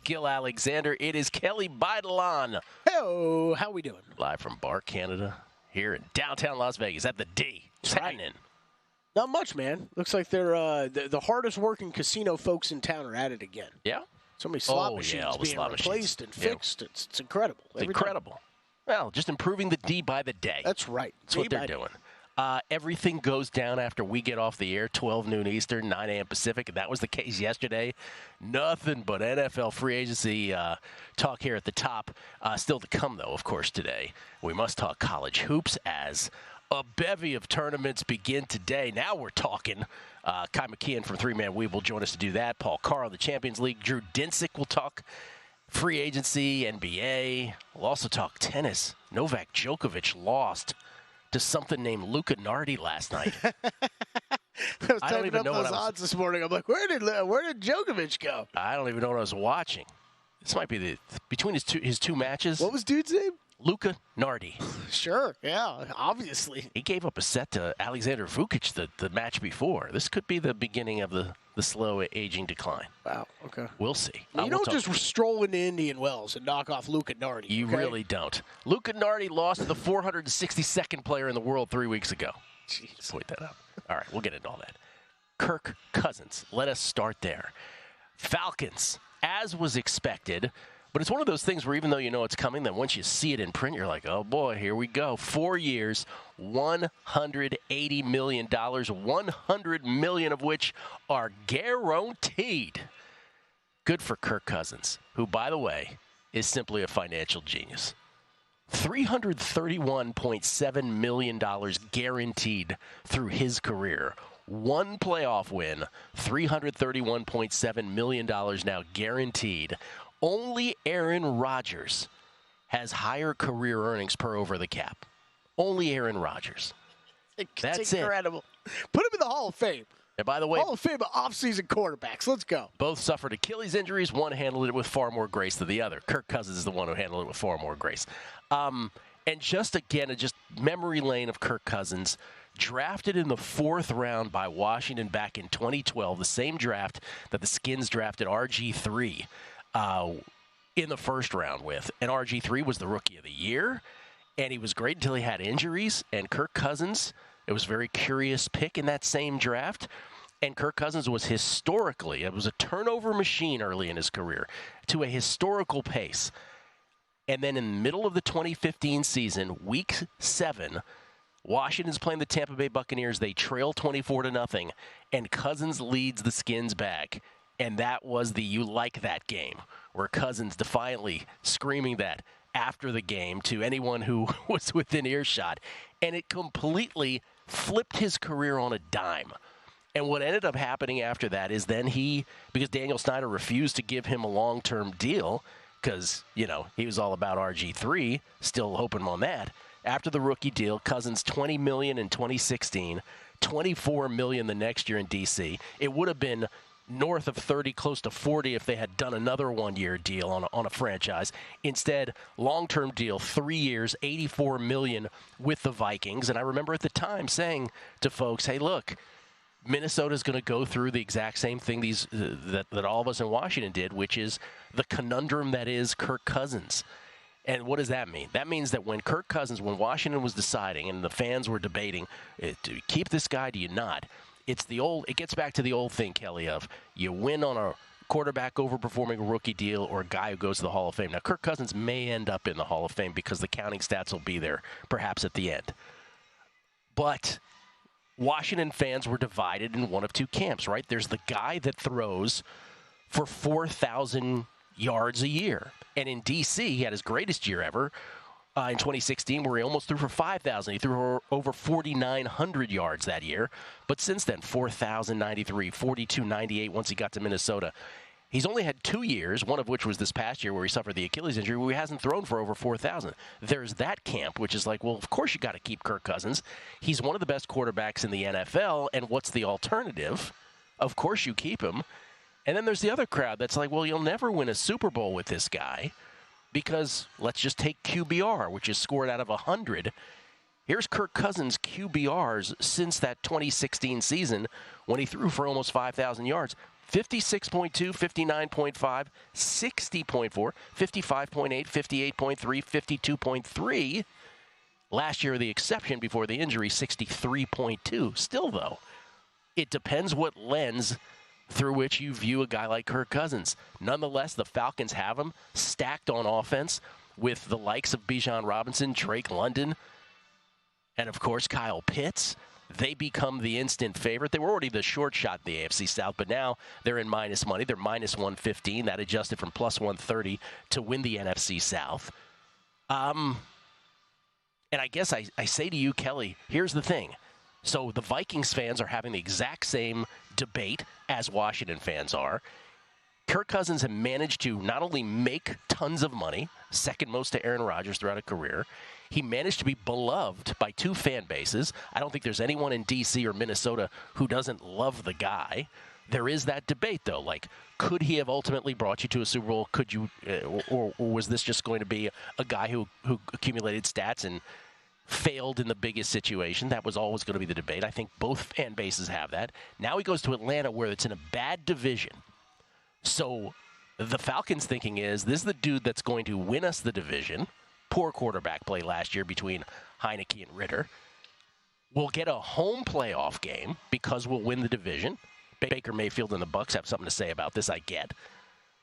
Gil Alexander. It is Kelly Bidalon. Hey, how we doing? Live from Bar Canada here in downtown Las Vegas at the D. What's happening? Not much, man. Looks like they're the hardest working casino folks in town are at it again. Yeah? So many slot machines being replaced and fixed. Yeah. It's incredible. It's incredible. Well, just improving the D by the day. That's right. That's what they're doing. Everything goes down after we get off the air, 12 noon Eastern, 9 a.m. Pacific. And that was the case yesterday. Nothing but NFL free agency talk here at the top. Still to come, though, of course, today. We must talk college hoops as a bevy of tournaments begin today. Now we're talking. Kai McKeon from Three Man Weave will join us to do that. Paul Carr, the Champions League. Drew Dinsick will talk free agency, NBA. We'll also talk tennis. Novak Djokovic lost to something named Luca Nardi last night. I don't even know those odds this morning. I'm like, where did Djokovic go? I don't even know what I was watching. This might be between his two matches. What was dude's name? Luca Nardi. Sure, yeah, obviously. He gave up a set to Alexander Vukic the match before. This could be the beginning of the slow aging decline. Wow, okay. We'll see. You don't just stroll into Indian Wells and knock off Luca Nardi. You really don't. Luca Nardi lost to the 462nd player in the world 3 weeks ago. Jeez. Point that out. All right, we'll get into all that. Kirk Cousins. Let us start there. Falcons, as was expected. But it's one of those things where even though you know it's coming, then once you see it in print, you're like, oh, boy, here we go. 4 years, $180 million, $100 million of which are guaranteed. Good for Kirk Cousins, who, by the way, is simply a financial genius. $331.7 million guaranteed through his career. One playoff win, $331.7 million now guaranteed. Only Aaron Rodgers has higher career earnings per over the cap. Only Aaron Rodgers. That's incredible. Put him in the Hall of Fame. And by the way, Hall of Fame of off-season quarterbacks. Let's go. Both suffered Achilles injuries. One handled it with far more grace than the other. Kirk Cousins is the one who handled it with far more grace. And just memory lane of Kirk Cousins. Drafted in the 4th round by Washington back in 2012, the same draft that the Skins drafted RG3 in the 1st round with. And RG3 was the Rookie of the Year, and he was great until he had injuries. And Kirk Cousins, it was a very curious pick in that same draft. And Kirk Cousins was it was a turnover machine early in his career to a historical pace. And then in the middle of the 2015 season, week 7, Washington's playing the Tampa Bay Buccaneers. They trail 24-0, and Cousins leads the Skins back. And that was the you like that game, where Cousins defiantly screaming that after the game to anyone who was within earshot. And it completely flipped his career on a dime. And what ended up happening after that is then because Daniel Snyder refused to give him a long-term deal because, he was all about RG3, still hoping on that. After the rookie deal, Cousins $20 million in 2016, $24 million the next year in D.C. It would have been north of 30, close to 40 if they had done another one-year deal on a franchise. Instead, long-term deal, 3 years, $84 million with the Vikings. And I remember at the time saying to folks, hey, look, Minnesota's going to go through the exact same thing that all of us in Washington did, which is the conundrum that is Kirk Cousins. And what does that mean? That means that when Washington was deciding and the fans were debating, do you keep this guy, do you not? It gets back to the old thing, Kelly, of you win on a quarterback overperforming a rookie deal or a guy who goes to the Hall of Fame. Now, Kirk Cousins may end up in the Hall of Fame because the counting stats will be there perhaps at the end. But Washington fans were divided in one of two camps, right? There's the guy that throws for 4,000 yards a year. And in D.C., he had his greatest year ever in 2016, where he almost threw for 5,000. He threw over 4,900 yards that year. But since then, 4,093, 4,298 once he got to Minnesota. He's only had 2 years, one of which was this past year where he suffered the Achilles injury, where he hasn't thrown for over 4,000. There's that camp, which is like, well, of course you got to keep Kirk Cousins. He's one of the best quarterbacks in the NFL, and what's the alternative? Of course you keep him. And then there's the other crowd that's like, well, you'll never win a Super Bowl with this guy because let's just take QBR, which is scored out of 100. Here's Kirk Cousins' QBRs since that 2016 season when he threw for almost 5,000 yards. 56.2, 59.5, 60.4, 55.8, 58.3, 52.3. Last year, the exception before the injury, 63.2. Still, though, it depends what lens through which you view a guy like Kirk Cousins. Nonetheless, the Falcons have him stacked on offense with the likes of Bijan Robinson, Drake London, and, of course, Kyle Pitts. They become the instant favorite. They were already the short shot in the AFC South, but now they're in minus money. They're minus 115. That adjusted from plus 130 to win the NFC South. And I guess I say to you, Kelly, here's the thing. So the Vikings fans are having the exact same debate as Washington fans are. Kirk Cousins has managed to not only make tons of money, second most to Aaron Rodgers throughout a career, he managed to be beloved by two fan bases. I don't think there's anyone in D.C. or Minnesota who doesn't love the guy. There is that debate, though. Like, could he have ultimately brought you to a Super Bowl? Could you, or was this just going to be a guy who accumulated stats and failed in the biggest situation? That was always going to be the debate. I think both fan bases have that. Now he goes to Atlanta, where it's in a bad division. So the Falcons' thinking is, this is the dude that's going to win us the division. Poor quarterback play last year between Heineke and Ritter. We'll get a home playoff game because we'll win the division. Baker Mayfield and the Bucs have something to say about this, I get.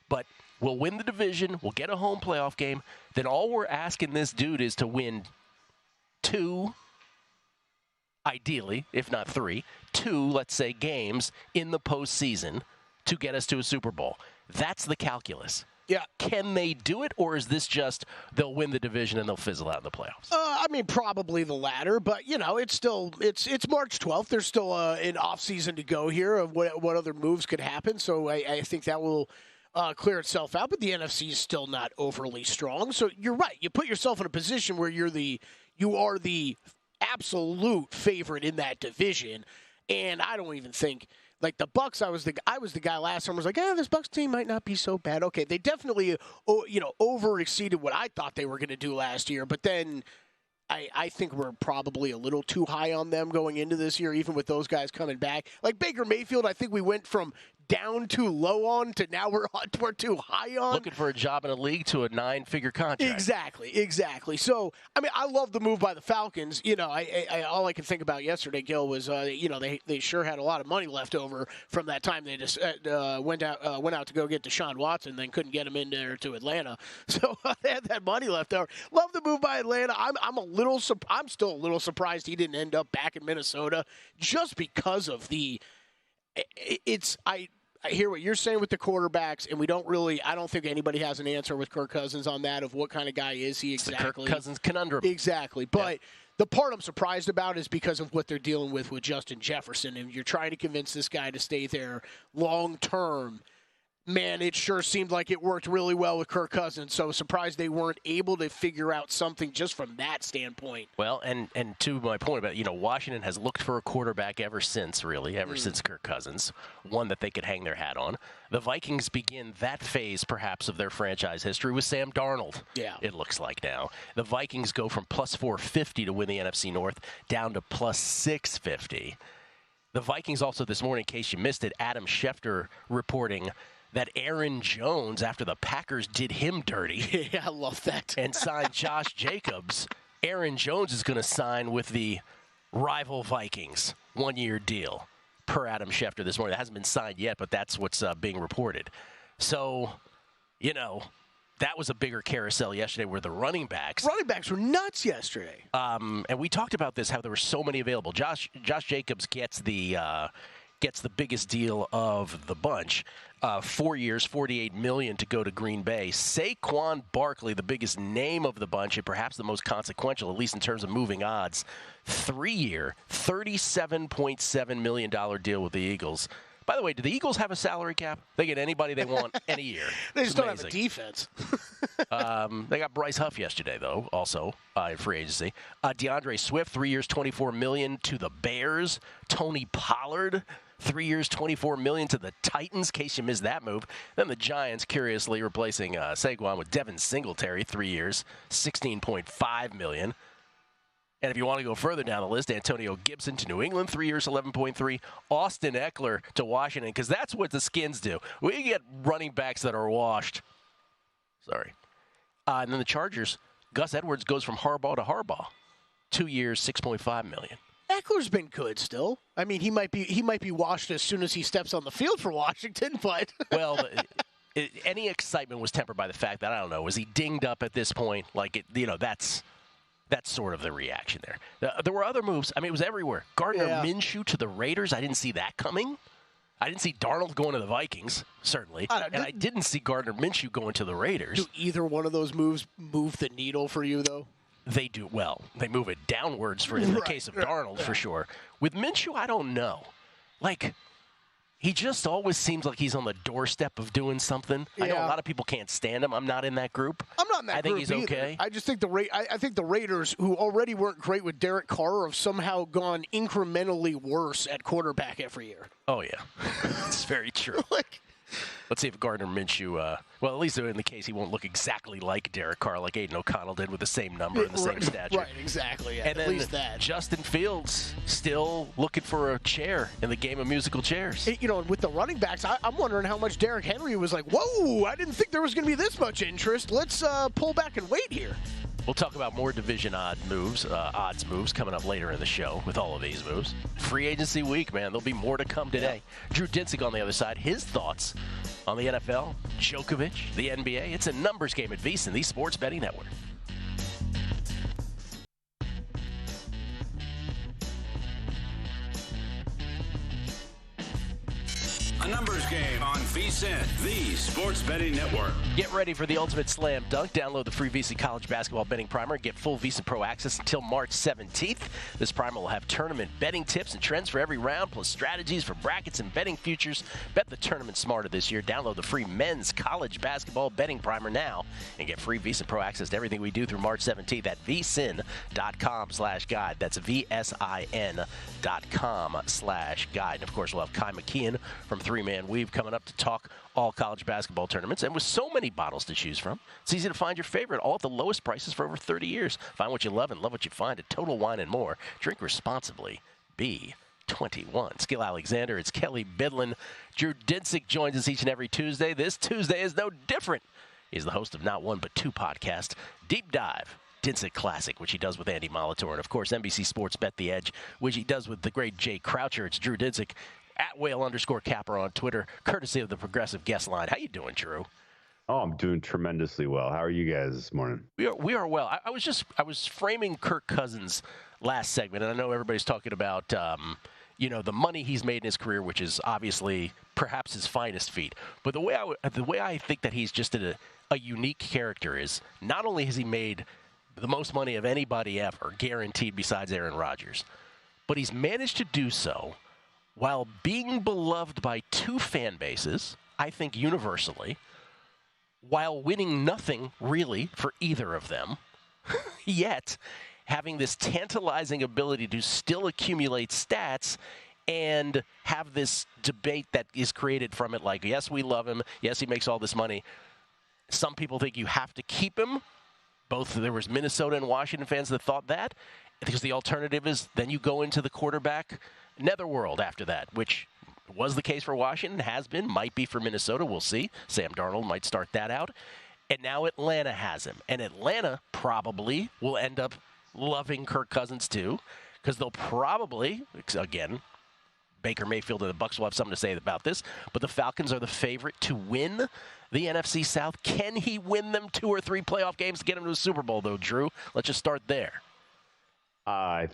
But we'll win the division. We'll get a home playoff game. Then all we're asking this dude is to win two, ideally, if not three, let's say, games in the postseason to get us to a Super Bowl. That's the calculus. Yeah. Can they do it, or is this just they'll win the division and they'll fizzle out in the playoffs? I mean, probably the latter, but, it's still it's March 12th. There's still an offseason to go here of what other moves could happen, so I think that will clear itself out, but the NFC is still not overly strong. So you're right. You put yourself in a position where you are the absolute favorite in that division, and I don't even think – like the Bucs, I was the guy last summer. Was like, this Bucs team might not be so bad. Okay, they definitely, over exceeded what I thought they were going to do last year. But then, I think we're probably a little too high on them going into this year, even with those guys coming back. Like Baker Mayfield, I think we went from down too low on to now we're too high on. Looking for a job in a league to a 9-figure contract. Exactly. So, I mean, I love the move by the Falcons. I all I could think about yesterday, Gil, was they sure had a lot of money left over from that time they just went out to go get Deshaun Watson, then couldn't get him in there to Atlanta. So they had that money left over. Love the move by Atlanta. I'm still a little surprised he didn't end up back in Minnesota, just because of the. I hear what you're saying with the quarterbacks, and I don't think anybody has an answer with Kirk Cousins on that of what kind of guy is he exactly. It's the Kirk Cousins conundrum. Exactly. But the part I'm surprised about is because of what they're dealing with Justin Jefferson, and you're trying to convince this guy to stay there long term. Man, it sure seemed like it worked really well with Kirk Cousins, so surprised they weren't able to figure out something just from that standpoint. Well, and to my point about, Washington has looked for a quarterback ever since Kirk Cousins, one that they could hang their hat on. The Vikings begin that phase, perhaps, of their franchise history with Sam Darnold, it looks like now. The Vikings go from plus 450 to win the NFC North down to plus 650. The Vikings also this morning, in case you missed it, Adam Schefter reporting that Aaron Jones, after the Packers did him dirty. Yeah, I love that. And signed Josh Jacobs. Aaron Jones is going to sign with the rival Vikings. 1-year deal, per Adam Schefter this morning. That hasn't been signed yet, but that's what's being reported. So, that was a bigger carousel yesterday where the running backs were nuts yesterday. And we talked about this, how there were so many available. Josh Jacobs gets the biggest deal of the bunch. 4 years, $48 million to go to Green Bay. Saquon Barkley, the biggest name of the bunch and perhaps the most consequential, at least in terms of moving odds. 3-year, $37.7 million deal with the Eagles. By the way, do the Eagles have a salary cap? They get anybody they want any year. They just don't have a defense. They got Bryce Huff yesterday, though, also in free agency. DeAndre Swift, 3 years, $24 million to the Bears. Tony Pollard, 3 years, $24 million to the Titans, in case you missed that move. Then the Giants, curiously, replacing Saquon with Devin Singletary, 3 years, $16.5 million. And if you want to go further down the list, Antonio Gibson to New England, 3 years, 11.3. Austin Eckler to Washington, because that's what the Skins do. We get running backs that are washed. Sorry. And then the Chargers, Gus Edwards goes from Harbaugh to Harbaugh. 2 years, $6.5 million. Eckler's been good still. I mean, he might be washed as soon as he steps on the field for Washington, but well, any excitement was tempered by the fact that, I don't know, was he dinged up at this point? Like, that's sort of the reaction there. There were other moves. I mean, it was everywhere. Gardner Minshew to the Raiders. I didn't see that coming. I didn't see Darnold going to the Vikings, certainly. I didn't see Gardner Minshew going to the Raiders. Do either one of those moves move the needle for you, though? They do. Well, they move it downwards in the case of Darnold, for sure. With Minshew, I don't know. Like, he just always seems like he's on the doorstep of doing something. Yeah. I know a lot of people can't stand him. I'm not in that group. I'm not in that group. I think he's okay. I just think I think the Raiders, who already weren't great with Derek Carr, have somehow gone incrementally worse at quarterback every year. Oh, yeah. It's very true. Let's see if Gardner Minshew, well, at least in the case he won't look exactly like Derek Carr, like Aiden O'Connell did with the same number and the same stature. Right, exactly. Yeah, and at then least that. Justin Fields still looking for a chair in the game of musical chairs. With the running backs, I'm wondering how much Derrick Henry was like, whoa, I didn't think there was going to be this much interest. Let's pull back and wait here. We'll talk about more division odds moves coming up later in the show with all of these moves. Free agency week, man. There'll be more to come today. Yeah. Drew Dinsick on the other side. His thoughts on the NFL, Djokovic, the NBA. It's a numbers game at VSiN, the Sports Betting Network. A numbers game on VSiN, the Sports Betting Network. Get ready for the ultimate slam dunk. Download the free VSiN College Basketball Betting Primer. Get full VSiN Pro access until March 17th. This primer will have tournament betting tips and trends for every round, plus strategies for brackets and betting futures. Bet the tournament smarter this year. Download the free Men's College Basketball Betting Primer now and get free VSiN Pro access to everything we do through March 17th at vsin.com/guide. That's VSIN.com/guide. And, of course, we'll have Kai McKeon from Three-Man Weave coming up to talk all college basketball tournaments. And with so many bottles to choose from, it's easy to find your favorite, all at the lowest prices for over 30 years. Find what you love and love what you find at Total Wine & More. Drink responsibly. Be 21. Skill Alexander, it's Kelly Bidlin. Drew Dinsick joins us each and every Tuesday. This Tuesday is no different. He's the host of Not One But Two podcast, Deep Dive Dinsick Classic, which he does with Andy Molitor. And, of course, NBC Sports Bet the Edge, which he does with the great Jay Croucher. It's Drew Dinsick at @whale_capper on Twitter, courtesy of the Progressive Guest Line. How you doing, Drew? Oh, I'm doing tremendously well. How are you guys this morning? We are well. I was framing Kirk Cousins last segment, and I know everybody's talking about the money he's made in his career, which is obviously perhaps his finest feat. But the way I think that he's just a unique character is not only has he made the most money of anybody ever, guaranteed besides Aaron Rodgers, but he's managed to do so while being beloved by two fan bases, I think universally, while winning nothing really for either of them, yet having this tantalizing ability to still accumulate stats and have this debate that is created from it, like, yes, we love him, yes, he makes all this money. Some people think you have to keep him. There was Minnesota and Washington fans that thought that, because the alternative is then you go into the quarterback netherworld after that, which was the case for Washington, has been, might be for Minnesota. We'll see. Sam Darnold might start that out. And now Atlanta has him. And Atlanta probably will end up loving Kirk Cousins too, because they'll probably, again, Baker Mayfield and the Bucs will have something to say about this, but the Falcons are the favorite to win the NFC South. Can he win them 2 or 3 playoff games to get him to a Super Bowl, though, Drew? Let's just start there. I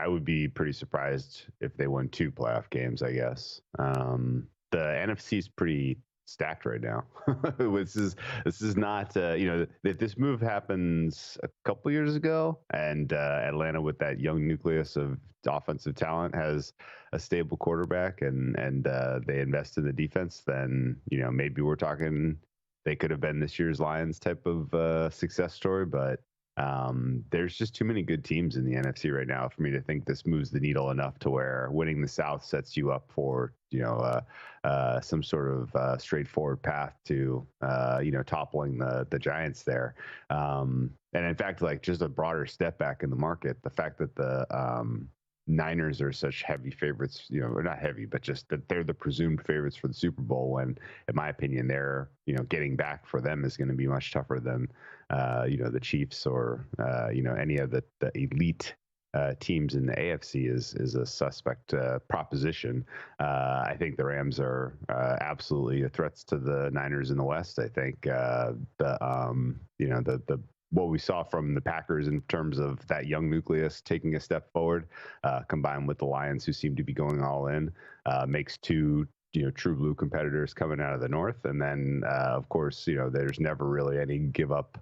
would be pretty surprised if they won 2 playoff games, I guess. The NFC is pretty stacked right now. This is not, if this move happens a couple years ago and Atlanta with that young nucleus of offensive talent has a stable quarterback and they invest in the defense, then, maybe we're talking they could have been this year's Lions type of success story, but There's just too many good teams in the NFC right now for me to think this moves the needle enough to where winning the South sets you up for, some sort of straightforward path to, toppling the Giants there. And in fact, like just a broader step back in the market, the fact that the Niners are such heavy favorites, or not heavy, but just that they're the presumed favorites for the Super Bowl when, in my opinion, they're, getting back for them is going to be much tougher than, the Chiefs or, any of the elite teams in the AFC is a suspect proposition. I think the Rams are absolutely threats to the Niners in the West. I think what we saw from the Packers in terms of that young nucleus taking a step forward, combined with the Lions who seem to be going all in, makes two true blue competitors coming out of the North. And then, of course, there's never really any give up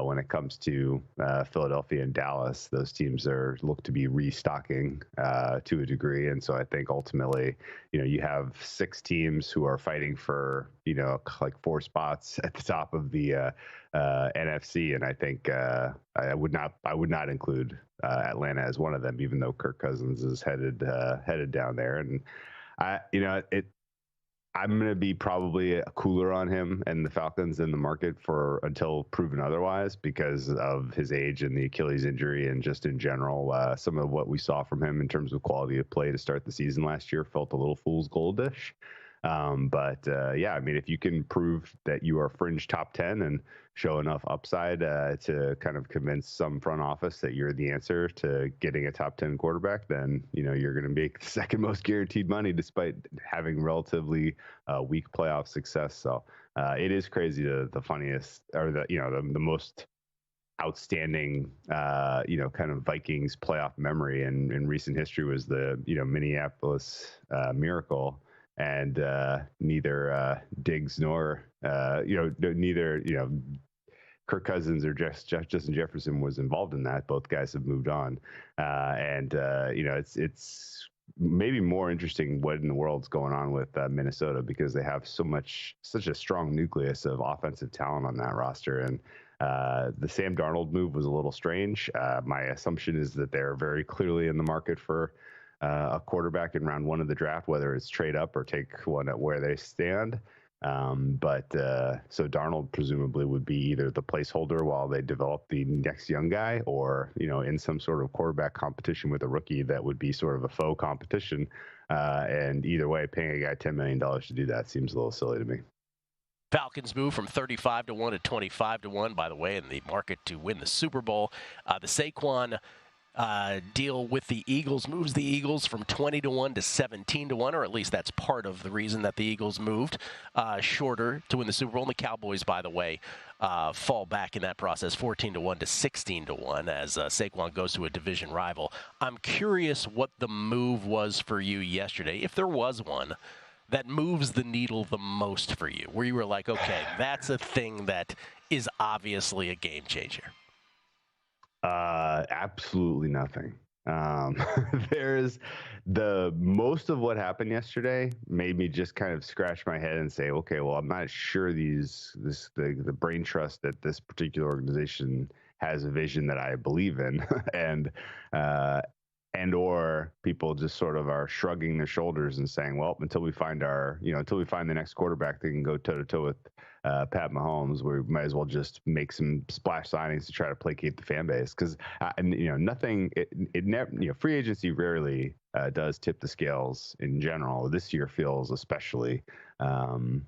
when it comes to Philadelphia and Dallas. Those teams look to be restocking to a degree. And so I think ultimately, you have 6 teams who are fighting for, like 4 spots at the top of the NFC. And I think I would not include Atlanta as one of them, even though Kirk Cousins is headed down there. And I'm going to be probably cooler on him and the Falcons in the market until proven otherwise, because of his age and the Achilles injury, and just in general, some of what we saw from him in terms of quality of play to start the season last year felt a little fool's goldish. If you can prove that you are fringe top 10 and show enough upside to kind of convince some front office that you're the answer to getting a top 10 quarterback, then, you're going to make the second most guaranteed money despite having relatively weak playoff success. So it is crazy. The funniest, or the most outstanding, kind of Vikings playoff memory in recent history was the, Minneapolis Miracle. And neither Diggs nor Kirk Cousins or Justin Jefferson was involved in that. Both guys have moved on, it's maybe more interesting what in the world's going on with Minnesota, because they have such a strong nucleus of offensive talent on that roster. And the Sam Darnold move was a little strange. My assumption is that they're very clearly in the market for a quarterback in round 1 of the draft, whether it's trade up or take one at where they stand. So Darnold presumably would be either the placeholder while they develop the next young guy, or, in some sort of quarterback competition with a rookie that would be sort of a faux competition. And either way, paying a guy $10 million to do that seems a little silly to me. Falcons move from 35-1 to 25-1, by the way, in the market to win the Super Bowl. The Saquon deal with the Eagles moves the Eagles from 20-1 to 17-1, or at least that's part of the reason that the Eagles moved shorter to win the Super Bowl. And the Cowboys, by the way, fall back in that process, 14-1 to 16-1, as Saquon goes to a division rival. I'm curious what the move was for you yesterday, if there was one, that moves the needle the most for you, where you were like, okay, that's a thing that is obviously a game changer. Absolutely nothing. There's most of what happened yesterday made me just kind of scratch my head and say, okay, well, I'm not sure the brain trust that this particular organization has a vision that I believe in, and or people just sort of are shrugging their shoulders and saying, well, until we find the next quarterback that can go toe to toe with Pat Mahomes, we might as well just make some splash signings to try to placate the fan base. Because free agency rarely does tip the scales in general. This year feels especially unnotable.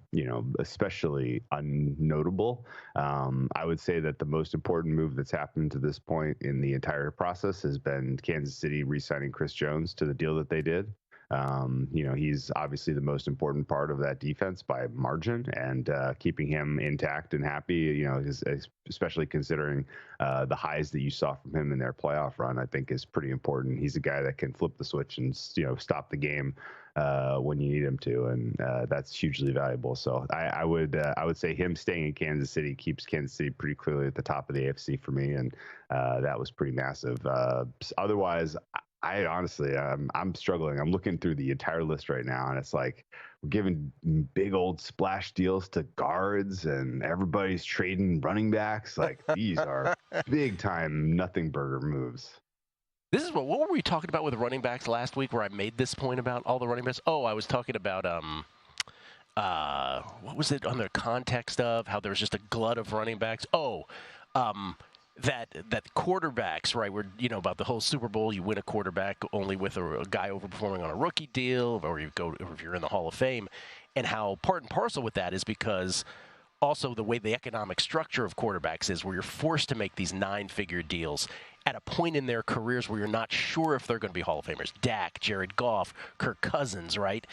I would say that the most important move that's happened to this point in the entire process has been Kansas City re-signing Chris Jones to the deal that they did. He's obviously the most important part of that defense by margin, and keeping him intact and happy, especially considering the highs that you saw from him in their playoff run, I think is pretty important. He's a guy that can flip the switch and, stop the game when you need him to, and that's hugely valuable. So I would say him staying in Kansas City keeps Kansas City pretty clearly at the top of the AFC for me, and that was pretty massive. Otherwise, I honestly, I'm struggling. I'm looking through the entire list right now, and it's like we're giving big old splash deals to guards, and everybody's trading running backs. Like these are big time nothing burger moves. This is what were we talking about with running backs last week, where I made this point about all the running backs? Oh, I was talking about what was it on the context of how there was just a glut of running backs? That quarterbacks, right? Where about the whole Super Bowl, you win a quarterback only with a guy overperforming on a rookie deal, or if you're in the Hall of Fame, and how part and parcel with that is because also the way the economic structure of quarterbacks is, where you're forced to make these 9-figure deals at a point in their careers where you're not sure if they're going to be Hall of Famers. Dak, Jared Goff, Kirk Cousins, right?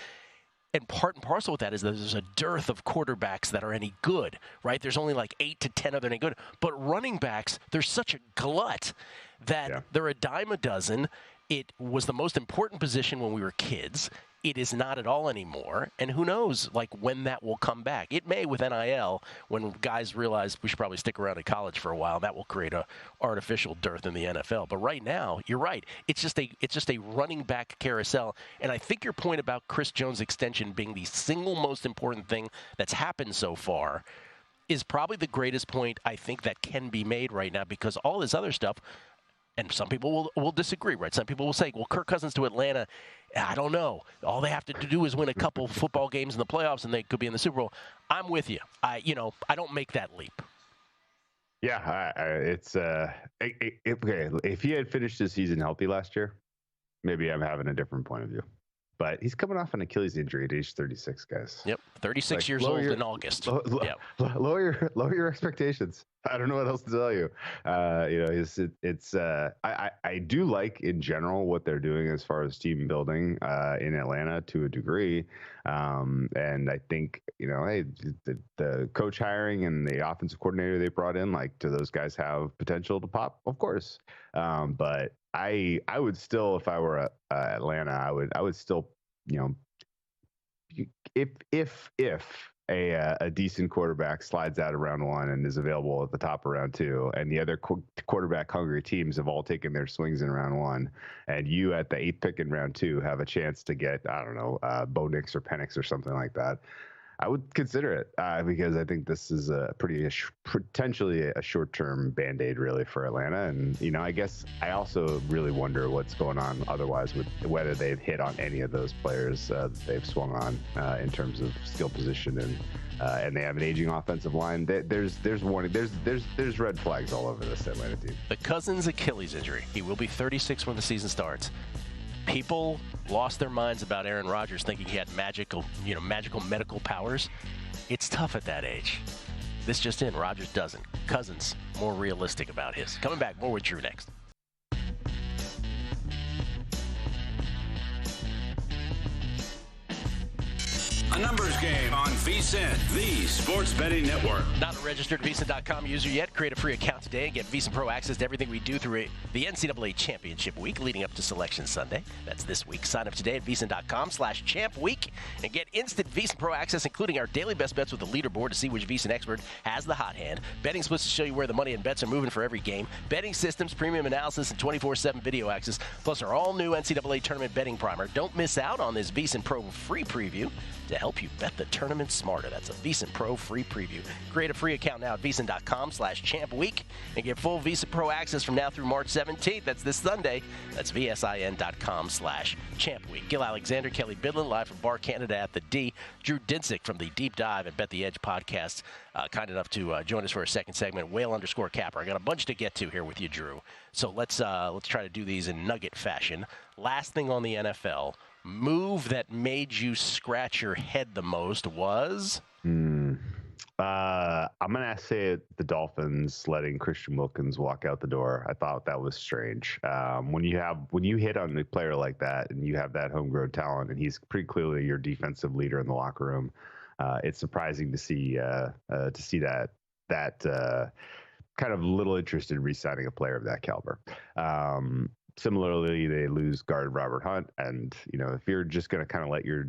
And part and parcel with that is that there's a dearth of quarterbacks that are any good, right? There's only like 8 to 10 of them any good. But running backs, there's such a glut that they're a dime a dozen. It was the most important position when we were kids. It is not at all anymore. And who knows, like, when that will come back. It may with NIL, when guys realize we should probably stick around in college for a while. That will create a artificial dearth in the NFL. But right now, you're right. It's just a running back carousel. And I think your point about Chris Jones' extension being the single most important thing that's happened so far is probably the greatest point I think that can be made right now, because all this other stuff, and some people will disagree, right? Some people will say, well, Kirk Cousins to Atlanta, I don't know. All they have to do is win a couple football games in the playoffs, and they could be in the Super Bowl. I'm with you. I don't make that leap. Yeah, it's okay. If he had finished his season healthy last year, maybe I'm having a different point of view. But he's coming off an Achilles injury at age 36, guys. Yep, 36 years old in August. Lower your expectations. I don't know what else to tell you. I do like in general what they're doing as far as team building in Atlanta to a degree, and I think the coach hiring and the offensive coordinator they brought in, like, do those guys have potential to pop? Of course, but I would still, if I were Atlanta, I would still, if a decent quarterback slides out of round 1 and is available at the top of round 2, and the other quarterback hungry teams have all taken their swings in round 1, and you at the 8th pick in round 2 have a chance to get, I don't know, Bo Nix or Penix or something like that, I would consider it because I think this is potentially a short-term Band-Aid really for Atlanta. And, I guess I also really wonder what's going on otherwise with whether they've hit on any of those players that they've swung on in terms of skill position, and they have an aging offensive line. There's warning. There's red flags all over this Atlanta team. The Cousins Achilles injury. He will be 36 when the season starts. People lost their minds about Aaron Rodgers thinking he had magical medical powers. It's tough at that age. This just in, Rodgers doesn't. Cousins, more realistic about his. Coming back, more with Drew next. A numbers game on VSiN, the sports betting network. Not a registered VSiN.com user yet? Create a free account today and get VSiN Pro access to everything we do through the NCAA Championship Week leading up to Selection Sunday. That's this week. Sign up today at VSiN.com/Champ Week and get instant VSiN Pro access, including our daily best bets with the leaderboard to see which VSiN expert has the hot hand. Betting splits to show you where the money and bets are moving for every game. Betting systems, premium analysis, and 24/7 video access, plus our all-new NCAA Tournament betting primer. Don't miss out on this VSiN Pro free preview to help you bet the tournament smarter. That's a VSiN Pro free preview. Create a free account now at VSiN.com/Champ Week and get full VSiN Pro access from now through March 17th. That's this Sunday. That's VSIN.com/Champ Week. Gil Alexander, Kelly Bidlin, live from Bar Canada at the D. Drew Dinsick from the Deep Dive and Bet the Edge podcast, kind enough to join us for a second segment. Whale_Capper. I got a bunch to get to here with you, Drew. So let's try to do these in nugget fashion. Last thing on the NFL. Move that made you scratch your head the most was? I'm going to say the Dolphins letting Christian Wilkins walk out the door. I thought that was strange. When you hit on a player like that and you have that homegrown talent and he's pretty clearly your defensive leader in the locker room, it's surprising to see that kind of little interest in re-signing a player of that caliber. Similarly, they lose guard Robert Hunt, and if you're just going to kind of let your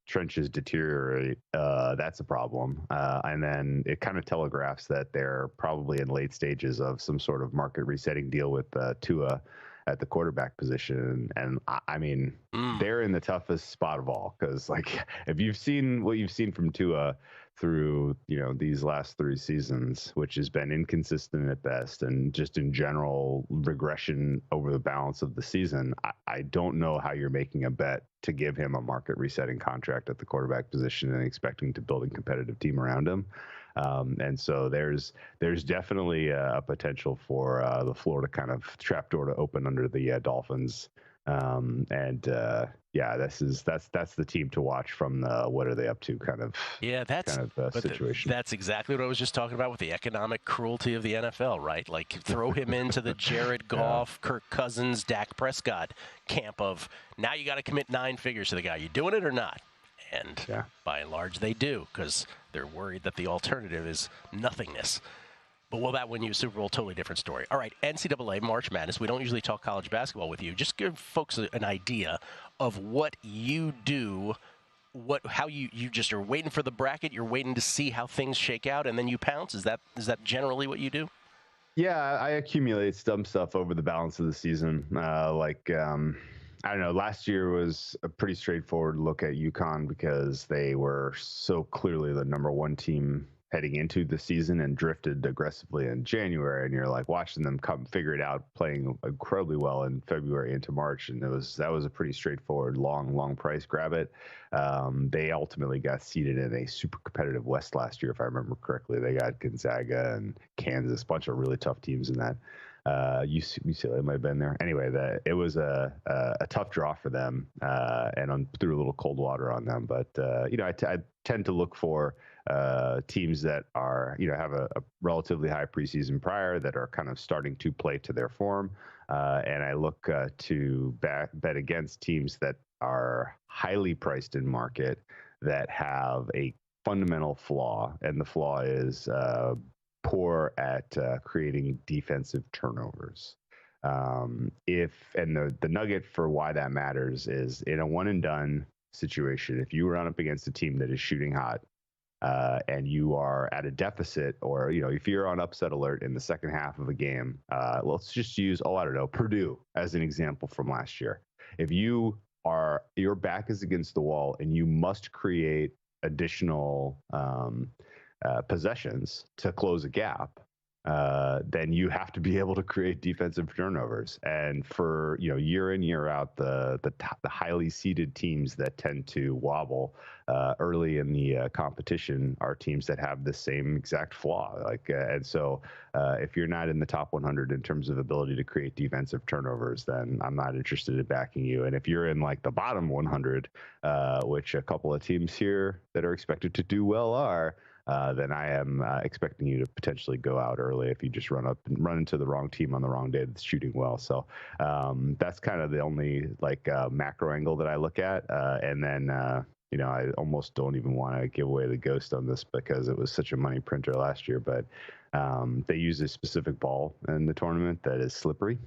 trenches deteriorate, that's a problem. And then it kind of telegraphs that they're probably in late stages of some sort of market resetting deal with Tua at the quarterback position. And I mean, they're in the toughest spot of all, because like if you've seen what you've seen from Tua through, these last 3 seasons, which has been inconsistent at best and just in general regression over the balance of the season, I don't know how you're making a bet to give him a market resetting contract at the quarterback position and expecting to build a competitive team around him. And so there's definitely a potential for the floor to kind of trapdoor to open under the Dolphins. That's the team to watch from the what are they up to kind of situation. That's exactly what I was just talking about with the economic cruelty of the NFL, right? Like throw him into the Jared Goff, Kirk Cousins, Dak Prescott camp of now you got to commit 9 figures to the guy. You doing it or not? And by and large, they do, because they're worried that the alternative is nothingness. But will that win you a Super Bowl? Totally different story. All right, NCAA March Madness. We don't usually talk college basketball with you. Just give folks an idea of what you do, how you just are waiting for the bracket. You're waiting to see how things shake out, and then you pounce. Is that generally what you do? Yeah, I accumulate some stuff over the balance of the season. I don't know. Last year was a pretty straightforward look at UConn because they were so clearly the number 1 team heading into the season and drifted aggressively in January. And you're like watching them come figure it out, playing incredibly well in February into March. And that was a pretty straightforward, long price grab it. They ultimately got seeded in a super competitive West last year, if I remember correctly. They got Gonzaga and Kansas, a bunch of really tough teams in that. UCLA might have been there. Anyway, it was a tough draw for them, and threw a little cold water on them. But I tend to look for teams that are have a relatively high preseason prior, that are kind of starting to play to their form, and I look to bet against teams that are highly priced in market, that have a fundamental flaw, and the flaw is poor at creating defensive turnovers. The nugget for why that matters is in a one and done situation, if you run up against a team that is shooting hot, and you are at a deficit, or if you're on upset alert in the second half of a game, let's just use Purdue as an example from last year. If your back is against the wall and you must create additional possessions to close a gap, then you have to be able to create defensive turnovers. And for year in, year out, the highly seeded teams that tend to wobble early in the competition are teams that have the same exact flaw. And so if you're not in the top 100 in terms of ability to create defensive turnovers, then I'm not interested in backing you. And if you're in the bottom 100, which a couple of teams here that are expected to do well are, then I am expecting you to potentially go out early if you just run into the wrong team on the wrong day that's shooting well. So that's kind of the only macro angle that I look at. And then, I almost don't even want to give away the ghost on this because it was such a money printer last year, but they use a specific ball in the tournament that is slippery.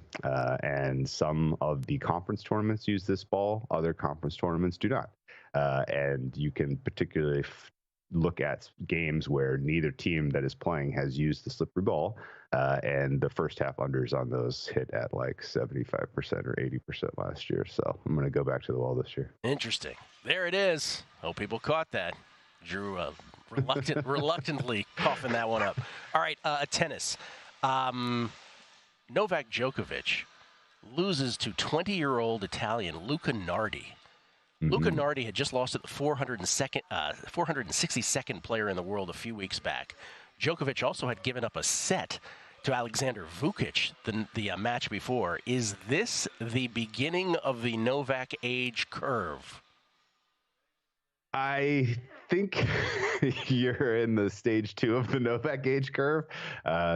And some of the conference tournaments use this ball. Other conference tournaments do not. And you can particularly look at games where neither team that is playing has used the slippery ball, and the first half unders on those hit at 75% or 80% last year. So I'm going to go back to the wall this year. Interesting. There it is. Hope people caught that. Drew reluctantly coughing that one up. All right, tennis. Novak Djokovic loses to 20-year-old Italian Luca Nardi. Mm-hmm. Luca Nardi had just lost to the 462nd player in the world a few weeks back. Djokovic also had given up a set to Alexander Vukic the match before. Is this the beginning of the Novak age curve? I think you're in the stage 2 of the Novak age curve.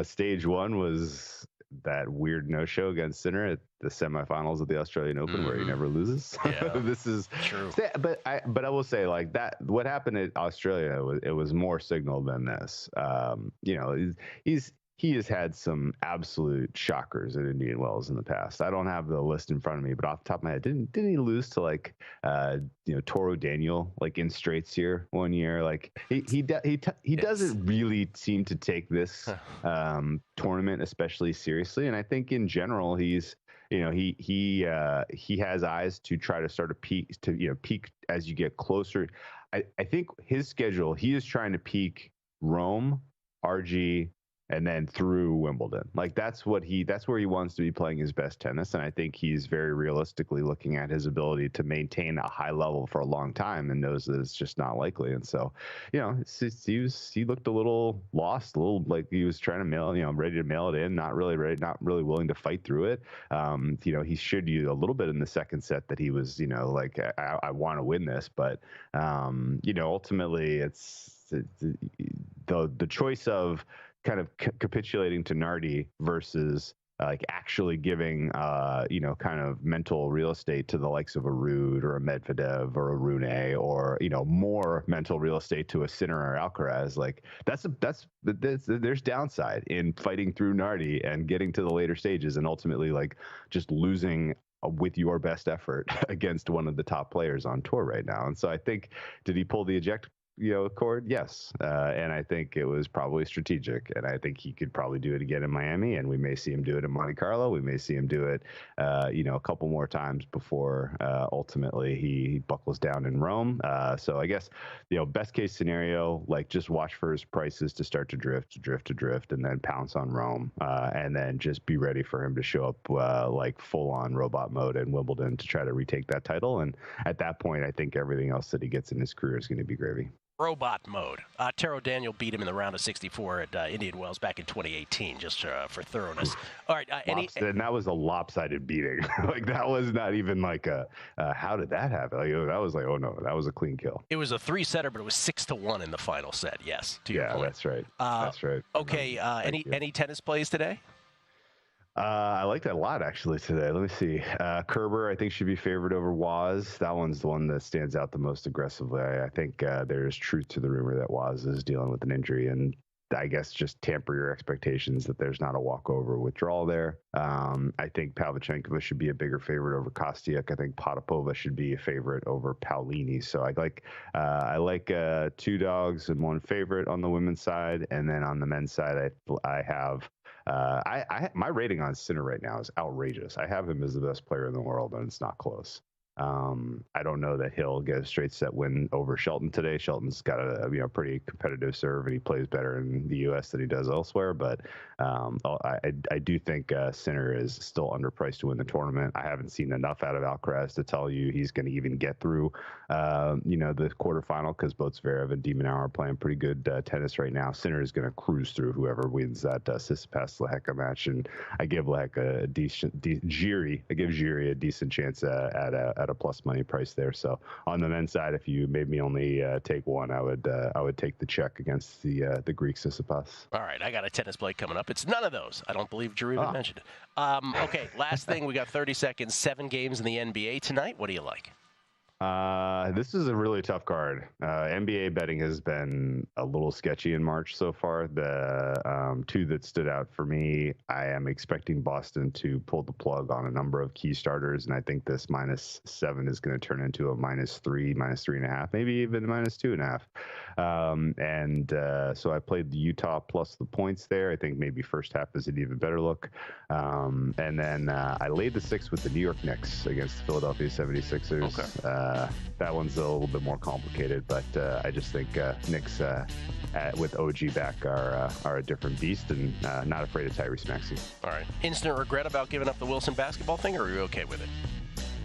Stage 1 was that weird no-show against Sinner at the semifinals of the Australian Open, where he never loses. Yeah, this is true. But I will say that what happened at Australia was more signal than this. He has had some absolute shockers at Indian Wells in the past. I don't have the list in front of me, but off the top of my head, didn't he lose to Toro Daniel in straights here one year? He doesn't really seem to take this tournament especially seriously, and I think in general he's he has eyes to try to start a peak as you get closer. I think his schedule, he is trying to peak Rome, RG, and then through Wimbledon. Like that's where he wants to be playing his best tennis. And I think he's very realistically looking at his ability to maintain a high level for a long time and knows that it's just not likely. And so, he looked a little lost, a little like he was trying to ready to mail it in, not really ready, not really willing to fight through it. He showed you a little bit in the second set that he was, like, I want to win this, but, ultimately it's the choice of kind of capitulating to Nardi versus like actually giving, kind of mental real estate to the likes of a Ruud or a Medvedev or a Rune, or, more mental real estate to a Sinner or Alcaraz. Like there's downside in fighting through Nardi and getting to the later stages and ultimately like just losing with your best effort against one of the top players on tour right now. And so I think, did he pull the eject cord? Yes. And I think it was probably strategic, and I think he could probably do it again in Miami, and we may see him do it in Monte Carlo. We may see him do it, a couple more times before ultimately he buckles down in Rome. So I guess, best case scenario, like just watch for his prices to start to drift, and then pounce on Rome, and then just be ready for him to show up like full on robot mode in Wimbledon to try to retake that title. And at that point, I think everything else that he gets in his career is going to be gravy. Robot mode. Taro Daniel beat him in the round of 64 at Indian Wells back in 2018, just for thoroughness. All right. And that was a lopsided beating. Like, that was not even like how did that happen? Like, that was like, oh no, that was a clean kill. It was a 3-setter, but it was 6-1 in the final set. Yes. That's right. That's right. Okay. Any tennis plays today? I like that a lot, actually, today. Let me see. Kerber, I think, should be favored over Waz. That one's the one that stands out the most aggressively. I think there's truth to the rumor that Waz is dealing with an injury, and I guess just tamper your expectations that there's not a walkover withdrawal there. I think Pavlyuchenkova should be a bigger favorite over Kostyuk. I think Potapova should be a favorite over Paolini. So I like 2 dogs and 1 favorite on the women's side, and then on the men's side, I have. My rating on Sinner right now is outrageous. I have him as the best player in the world, and it's not close. I don't know that he'll get a straight set win over Shelton today. Shelton's got a pretty competitive serve, and he plays better in the U.S. than he does elsewhere. But I do think Sinner is still underpriced to win the tournament. I haven't seen enough out of Alcaraz to tell you he's going to even get through, the quarterfinal, because both Zverev and De Minaur are playing pretty good tennis right now. Sinner is going to cruise through whoever wins that Tsitsipas-Lehecka match, and I give Lehecka Jiri a decent chance at a plus money price there. So on the men's side, if you made me only take one, I would take the check against the Greek Tsitsipas. All right, I got a tennis play coming up. It's none of those. I don't believe Drew even mentioned it. Okay, last thing, we got 30 seconds. 7 games in the NBA tonight. What do you like? This is a really tough card. NBA betting has been a little sketchy in March so far. The 2 that stood out for me, I am expecting Boston to pull the plug on a number of key starters, and I think this -7 is going to turn into a -3, -3.5, maybe even -2.5. So I played the Utah plus the points there. I think maybe first half is an even better look. And then I laid the 6 with the New York Knicks against the Philadelphia 76ers. Okay. That one's a little bit more complicated, but I just think Knicks with OG back are a different beast, and not afraid of Tyrese Maxey. All right. Instant regret about giving up the Wilson basketball thing, or are you okay with it?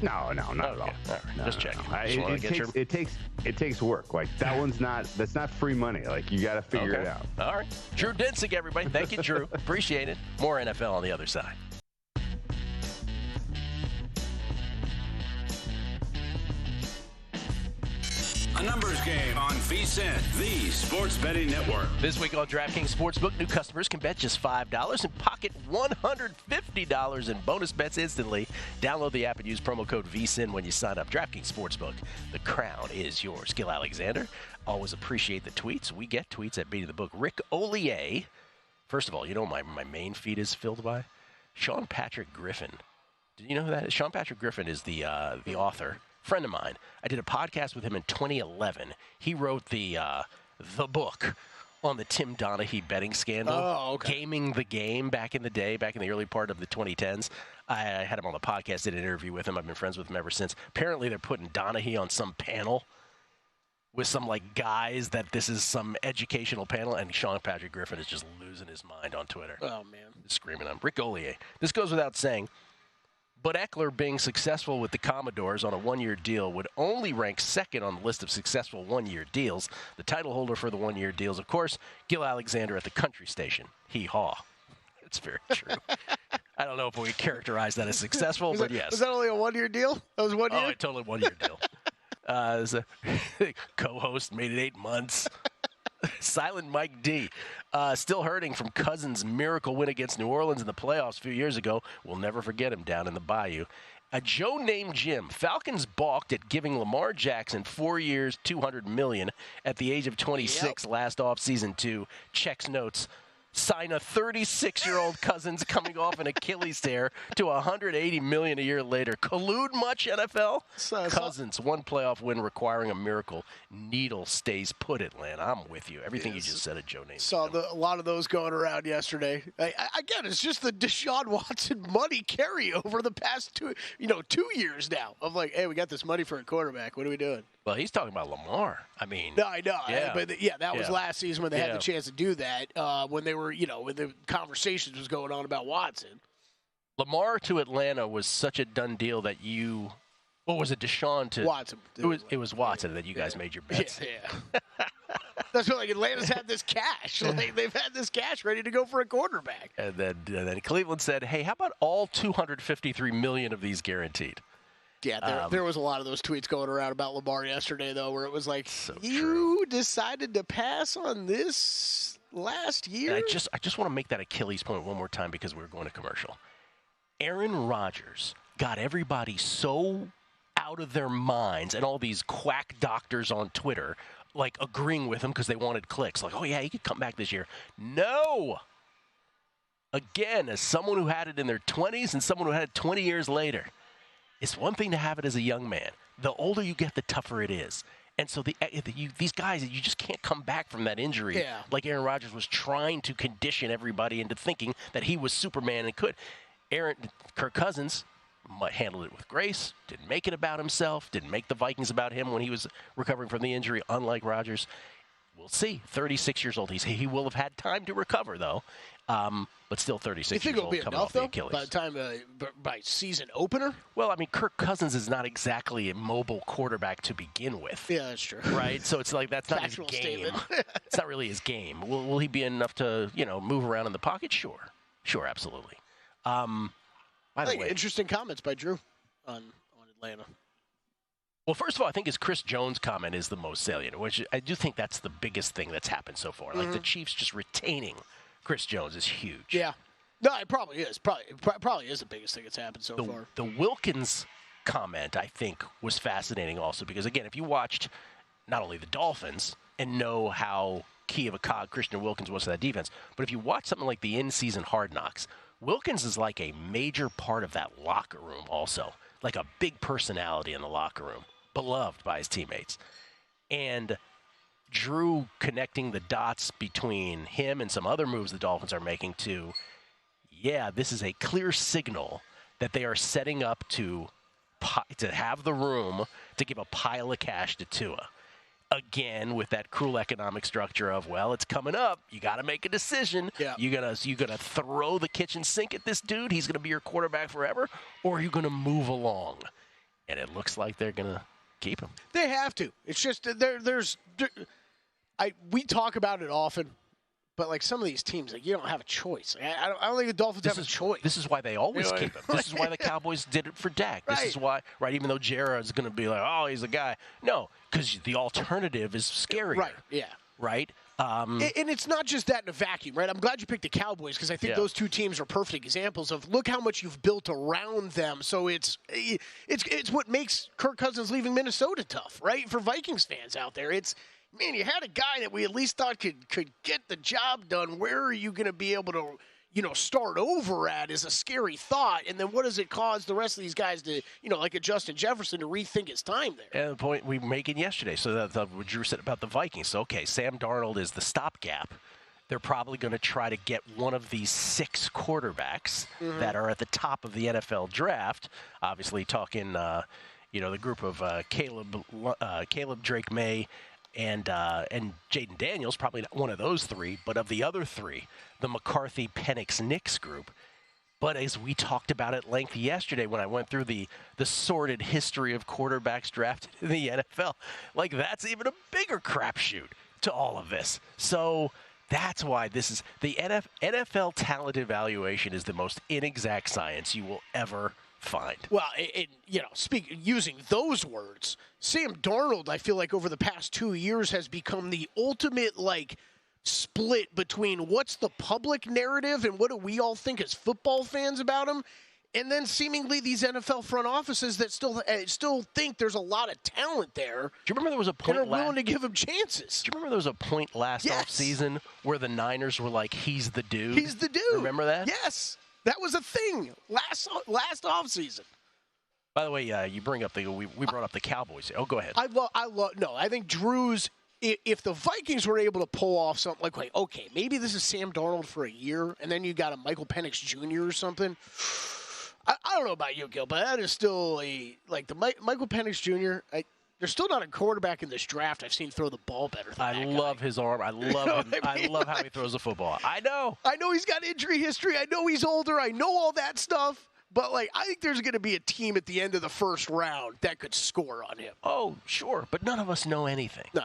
No, not at all. All right, no, just checking. It takes work. Like that's not free money. Like, you got to figure it out. All right. Drew Dinsick, everybody. Thank you, Drew. Appreciate it. More NFL on the other side. A numbers game on VSiN, the sports betting network. This week on DraftKings Sportsbook, new customers can bet just $5 and pocket $150 in bonus bets instantly. Download the app and use promo code VSiN when you sign up. DraftKings Sportsbook, the crown is yours. Gil Alexander, always appreciate the tweets. We get tweets at Beating the Book. Rick Ollier. First of all, you know what my main feed is filled by? Sean Patrick Griffin. Did you know who that is? Sean Patrick Griffin is the author. Friend of mine. I did a podcast with him in 2011. He wrote the book on the Tim Donaghy betting scandal. Oh, okay. Gaming the game back in the day, back in the early part of the 2010s. I had him on the podcast, did an interview with him. I've been friends with him ever since. Apparently, they're putting Donaghy on some panel with some, like, guys that this is some educational panel, and Sean Patrick Griffin is just losing his mind on Twitter. Oh, man. Screaming at him. Rick Ollier. This goes without saying. But Eckler being successful with the Commodores on a one-year deal would only rank second on the list of successful one-year deals. The title holder for the one-year deals, of course, Gil Alexander at the country station. Hee-haw. It's very true. I don't know if we characterize that as successful, but yes. Was that only a one-year deal? That was 1 year? Oh, a totally one-year deal. Co-host made it 8 months. Silent Mike D. Still hurting from Cousins' miracle win against New Orleans in the playoffs a few years ago. We'll never forget him down in the bayou. A Joe named Jim. Falcons balked at giving Lamar Jackson 4 years, $200 million at the age of 26 last offseason to checks notes. Sign a 36-year-old Cousins coming off an Achilles tear to $180 million a year later. Collude much, NFL? Cousins, one playoff win requiring a miracle. Needle stays put, Atlanta. I'm with you. Everything you just said at Joe Namath. Saw a lot of those going around yesterday. Again, it's just the Deshaun Watson money carry over the past 2 years now. Of like, hey, we got this money for a quarterback. What are we doing? Well, he's talking about Lamar. I mean, no, I know. Yeah. But that was last season when they had the chance to do that. When they were, when the conversations was going on about Watson. Lamar to Atlanta was such a done deal that what was it, Deshaun to Watson? It was Watson that you guys made your bets. Yeah. That's what, like, Atlanta's had this cash. Like, they've had this cash ready to go for a quarterback. And then Cleveland said, "Hey, how about all $253 million of these guaranteed?" Yeah, there was a lot of those tweets going around about Lamar yesterday, though, where it was like, you decided to pass on this last year? And I just want to make that Achilles point one more time because we're going to commercial. Aaron Rodgers got everybody so out of their minds, and all these quack doctors on Twitter, like, agreeing with him because they wanted clicks. Like, oh, yeah, he could come back this year. No! Again, as someone who had it in their 20s and someone who had it 20 years later, it's one thing to have it as a young man. The older you get, the tougher it is. And so these guys, you just can't come back from that injury. Yeah. Like Aaron Rodgers was trying to condition everybody into thinking that he was Superman and could. Kirk Cousins handled it with grace, didn't make it about himself, didn't make the Vikings about him when he was recovering from the injury, unlike Rodgers. We'll see. 36 years old. He will have had time to recover, though. But still 36 years old coming off the Achilles. By the time, by season opener? Well, I mean, Kirk Cousins is not exactly a mobile quarterback to begin with. Yeah, that's true. Right? So it's like that's not his game. It's not really his game. Will he be enough to, move around in the pocket? Sure. Sure, absolutely. By the way, interesting comments by Drew on Atlanta. Well, first of all, I think his Chris Jones comment is the most salient, which I do think that's the biggest thing that's happened so far. Like, the Chiefs just retaining Chris Jones is huge. Yeah. No, it probably is. Probably is the biggest thing that's happened so far. The Wilkins comment, I think, was fascinating also because, again, if you watched not only the Dolphins and know how key of a cog Christian Wilkins was to that defense, but if you watch something like the in-season Hard Knocks, Wilkins is like a major part of that locker room also, like a big personality in the locker room, beloved by his teammates. And Drew connecting the dots between him and some other moves the Dolphins are making to, this is a clear signal that they are setting up to have the room to give a pile of cash to Tua. Again, with that cruel economic structure of, it's coming up. You got to make a decision. Yeah. You gonna throw the kitchen sink at this dude? He's gonna be your quarterback forever, or are you gonna move along? And it looks like they're gonna keep him. They have to. It's just we talk about it often, but like some of these teams, like, you don't have a choice. I don't think the Dolphins have a choice. This is why they always keep him. This is why the Cowboys did it for Dak. This is why, even though Jarrah is going to be like, oh, he's a guy. No, because the alternative is scarier. Right, yeah. Right? And it's not just that in a vacuum, right? I'm glad you picked the Cowboys because I think those two teams are perfect examples of look how much you've built around them. So it's what makes Kirk Cousins leaving Minnesota tough, right? For Vikings fans out there, you had a guy that we at least thought could get the job done. Where are you going to be able to, start over at is a scary thought. And then what does it cause the rest of these guys to, like a Justin Jefferson, to rethink his time there? And the point we were making yesterday, so that's what Drew said about the Vikings. So, okay, Sam Darnold is the stopgap. They're probably going to try to get one of these 6 quarterbacks that are at the top of the NFL draft. Obviously, talking, the group of Caleb Drake May and Jaden Daniels, probably not one of those 3, but of the other 3, the McCarthy, Penix, Nix group. But as we talked about at length yesterday when I went through the sordid history of quarterbacks drafted in the NFL, like that's even a bigger crapshoot to all of this. So that's why this is the NFL talent evaluation is the most inexact science you will ever find. Well, using those words, Sam Darnold, I feel like over the past 2 years has become the ultimate split between what's the public narrative and what do we all think as football fans about him, and then seemingly these NFL front offices that still think there's a lot of talent there. Do you remember there was a point and are willing to give him chances? Do you remember there was a point last offseason where the Niners were like, he's the dude? He's the dude. Remember that? Yes. That was a thing last offseason. By the way, you bring up we brought up the Cowboys. Oh, go ahead. I think Drew's, if the Vikings were able to pull off something like, okay, maybe this is Sam Darnold for a year, and then you got a Michael Penix Jr. or something. I don't know about you, Gil, but that is still Michael Penix Jr. There's still not a quarterback in this draft I've seen throw the ball better than that guy. I love his arm. I love him. I love how he throws the football. I know he's got injury history. I know he's older. I know all that stuff. But, I think there's going to be a team at the end of the first round that could score on him. Oh, sure. But none of us know anything. No.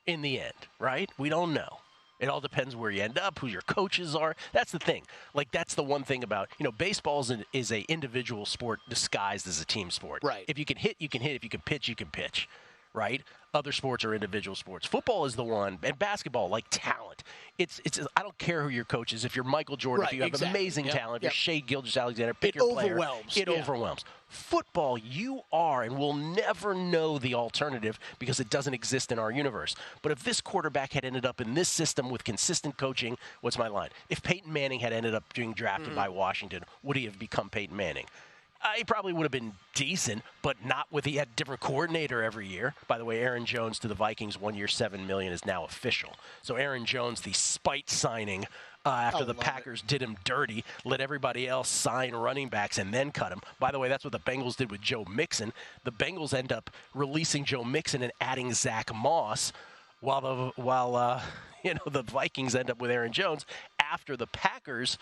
In the end, right? We don't know. It all depends where you end up, who your coaches are. That's the thing. That's the one thing about, baseball is a individual sport disguised as a team sport. Right. If you can hit, you can hit. If you can pitch, you can pitch. Right? Other sports are individual sports. Football is the one, and basketball, talent. It's. I don't care who your coach is. If you're Michael Jordan, if you have amazing talent, if you're Shea Gilgeous-Alexander, pick your player. It overwhelms. Football, you are and will never know the alternative because it doesn't exist in our universe. But if this quarterback had ended up in this system with consistent coaching, what's my line? If Peyton Manning had ended up being drafted by Washington, would he have become Peyton Manning? He probably would have been decent, but not with he had a different coordinator every year. By the way, Aaron Jones to the Vikings, 1 year, $7 million is now official. So Aaron Jones, the spite signing after the Packers did him dirty, let everybody else sign running backs and then cut him. By the way, that's what the Bengals did with Joe Mixon. The Bengals end up releasing Joe Mixon and adding Zach Moss, while the Vikings end up with Aaron Jones after the Packers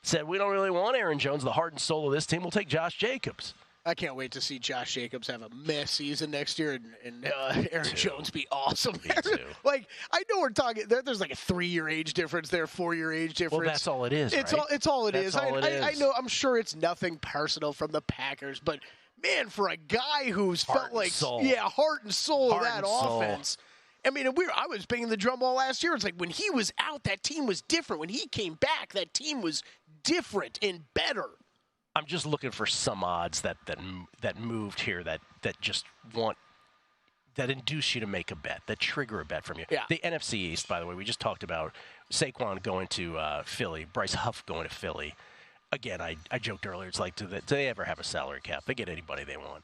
said, we don't really want Aaron Jones, the heart and soul of this team. We'll take Josh Jacobs. I can't wait to see Josh Jacobs have a mess season next year and Aaron Jones be awesome. Me too. I know we're talking, there's a 3-year age difference there, 4-year age difference. Well, that's all it is, It's right? It's all it is. I know, I'm sure it's nothing personal from the Packers, but man, for a guy who's heart and soul of that offense. I mean, I was banging the drum all last year. It's when he was out, that team was different. When he came back, that team was different and better. I'm just looking for some odds that moved here that induce you to make a bet, that trigger a bet from you. Yeah. The NFC East, by the way, we just talked about Saquon going to Philly, Bryce Huff going to Philly. Again, I joked earlier, it's do they ever have a salary cap? They get anybody they want.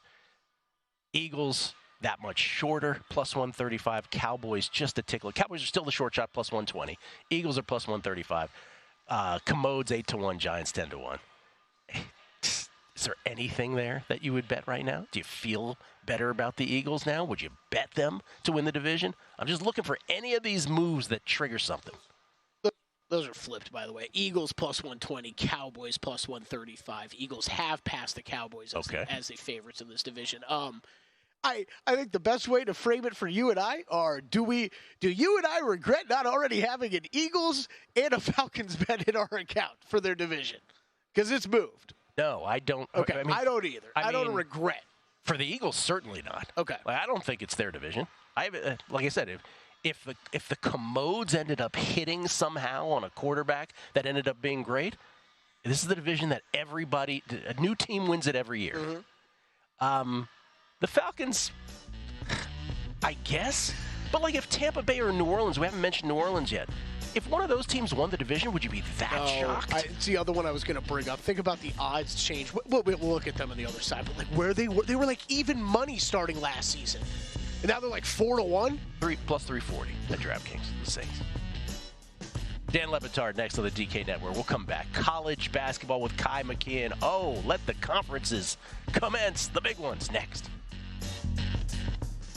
Eagles, that much shorter, plus 135. Cowboys, just a tickle. Cowboys are still the short shot, plus 120. Eagles are plus 135. Commodes 8-1, Giants 10-1. Is there anything there that you would bet right now? Do you feel better about the Eagles now? Would you bet them to win the division? I'm just looking for any of these moves that trigger something. Those are flipped, by the way. Eagles plus 120, Cowboys plus 135. Eagles have passed the Cowboys as the favorites in this division. I think the best way to frame it for you and I are, do you and I regret not already having an Eagles and a Falcons bet in our account for their division? Because it's moved. No, I don't. Okay, I don't either. I don't regret. For the Eagles, certainly not. Okay. I don't think it's their division. Like I said, if the Commodes ended up hitting somehow on a quarterback that ended up being great, this is the division that a new team wins it every year. Mm-hmm. The Falcons, I guess. But if Tampa Bay or New Orleans, we haven't mentioned New Orleans yet. If one of those teams won the division, would you be that shocked? It's the other one I was going to bring up. Think about the odds change. We'll look at them on the other side, but like where they were like even money starting last season, and now they're like 4-1. Plus 340 at DraftKings. The Saints. Dan Lebitard next on the DK Network. We'll come back. College basketball with Kai McKeon. Oh, let the conferences commence. The big ones next.